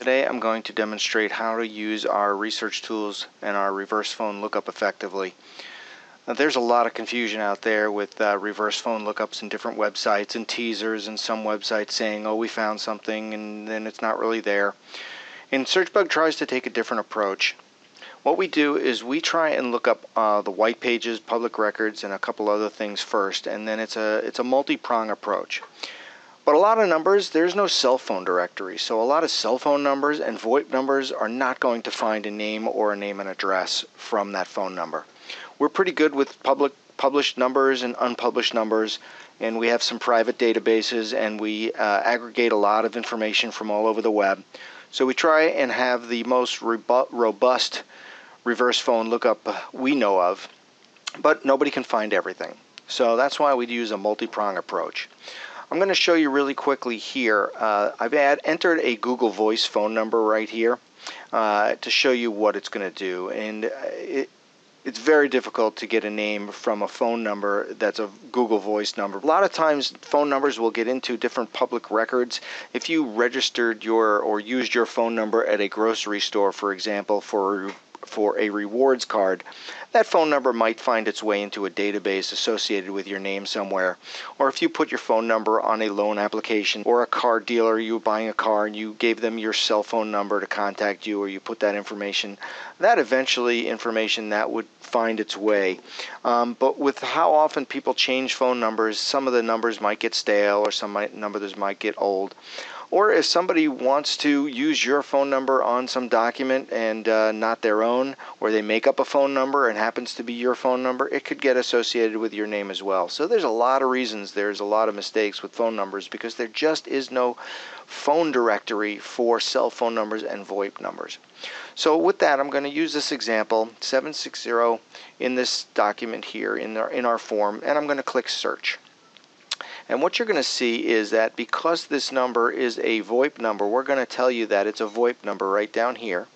Today I'm going to demonstrate how to use our research tools and our reverse phone lookup effectively. Now, there's a lot of confusion out there with reverse phone lookups in different websites and teasers, and some websites saying, oh, we found something, and then it's not really there. And SearchBug tries to take a different approach. What we do is we try and look up the white pages, public records, and a couple other things first, and then it's a multi-prong approach. But a lot of numbers, there's no cell phone directory, so a lot of cell phone numbers and VoIP numbers are not going to find a name or a name and address from that phone number. We're pretty good with published numbers and unpublished numbers, and we have some private databases, and we aggregate a lot of information from all over the web. So we try and have the most robust reverse phone lookup we know of, but nobody can find everything. So that's why we use a multi-prong approach. I'm going to show you really quickly here. I've entered a Google Voice phone number right here to show you what it's going to do. And it's very difficult to get a name from a phone number that's a Google Voice number. A lot of times phone numbers will get into different public records. If you registered or used your phone number at a grocery store, for example, for a rewards card, that phone number might find its way into a database associated with your name somewhere. Or if you put your phone number on a loan application, or a car dealer, you were buying a car and you gave them your cell phone number to contact you, or you put that information, that eventually information that would find its way. But with how often people change phone numbers, some of the numbers might get stale, or some numbers might get old. Or if somebody wants to use your phone number on some document and not their own, or they make up a phone number and happens to be your phone number, it could get associated with your name as well. So there's a lot of reasons, there's a lot of mistakes with phone numbers, because there just is no phone directory for cell phone numbers and VoIP numbers. So with that, I'm going to use this example, 760, in this document here in our form, and I'm going to click search. And what you're going to see is that because this number is a VoIP number, we're going to tell you that it's a VoIP number right down here.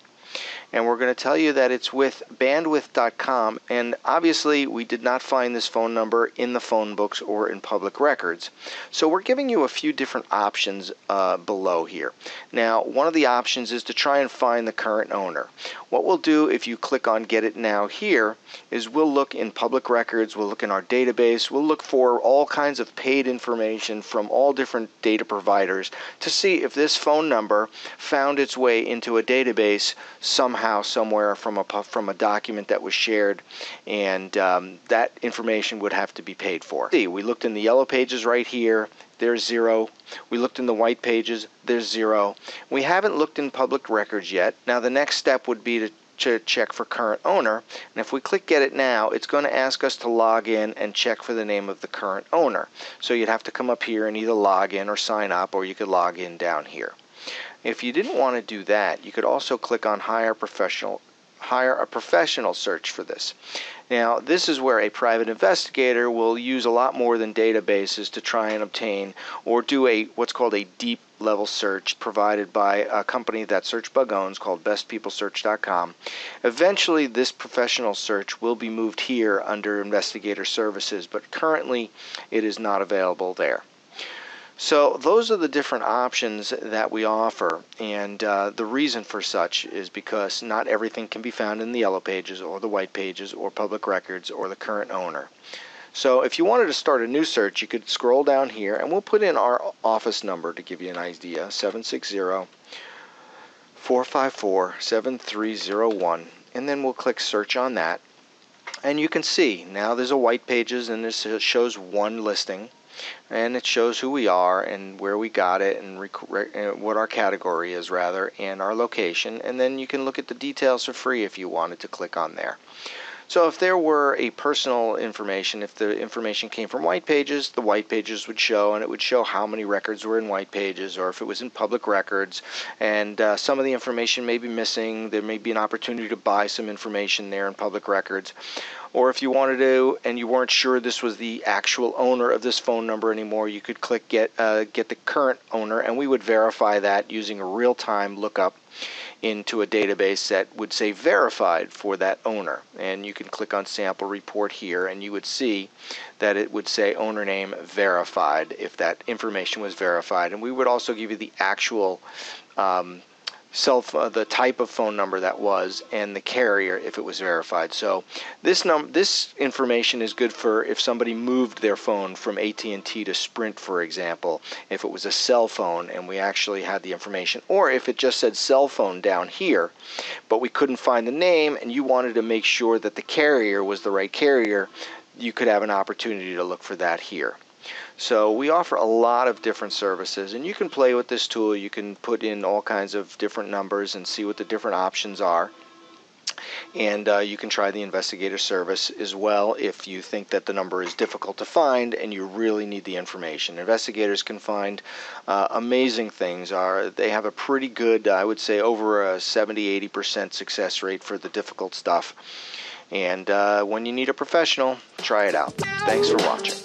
And we're going to tell you that it's with bandwidth.com, and obviously we did not find this phone number in the phone books or in public records. So we're giving you a few different options below here. Now, one of the options is to try and find the current owner. What we'll do if you click on Get It Now here is we'll look in public records, we'll look in our database, we'll look for all kinds of paid information from all different data providers to see if this phone number found its way into a database somehow, somewhere from a document that was shared, and that information would have to be paid for. See, we looked in the yellow pages right here, there's 0. We looked in the white pages, there's 0. We haven't looked in public records yet. Now the next step would be to check for current owner, and if we click Get It Now, it's going to ask us to log in and check for the name of the current owner. So you'd have to come up here and either log in or sign up, or you could log in down here. If you didn't want to do that, you could also click on hire a professional search for this. Now, this is where a private investigator will use a lot more than databases to try and obtain or do what's called a deep level search provided by a company that SearchBug owns called bestpeoplesearch.com. Eventually, this professional search will be moved here under investigator services, but currently it is not available there. So those are the different options that we offer, and the reason for such is because not everything can be found in the yellow pages or the white pages or public records or the current owner. So if you wanted to start a new search, you could scroll down here, and we'll put in our office number to give you an idea, 760-454-7301, and then we'll click search on that. And you can see now there's a white pages, and this shows one listing. And it shows who we are and where we got it and what our category is, rather, and our location. And then you can look at the details for free if you wanted to click on there. So if there were a personal information, if the information came from white pages, the white pages would show, and it would show how many records were in white pages, or if it was in public records, and some of the information may be missing, there may be an opportunity to buy some information there in public records. Or if you wanted to and you weren't sure this was the actual owner of this phone number anymore, you could click get the current owner, and we would verify that using a real-time lookup into a database that would say verified for that owner. And you can click on sample report here, and you would see that it would say owner name verified if that information was verified. And we would also give you the actual the type of phone number that was, and the carrier if it was verified. So this information is good for if somebody moved their phone from AT&T to Sprint, for example, if it was a cell phone and we actually had the information, or if it just said cell phone down here but we couldn't find the name and you wanted to make sure that the carrier was the right carrier, you could have an opportunity to look for that here. So we offer a lot of different services, and you can play with this tool. You can put in all kinds of different numbers and see what the different options are. And you can try the investigator service as well if you think that the number is difficult to find and you really need the information. Investigators can find amazing things. They have a pretty good, I would say, over a 70-80% success rate for the difficult stuff. And when you need a professional, try it out. Thanks for watching.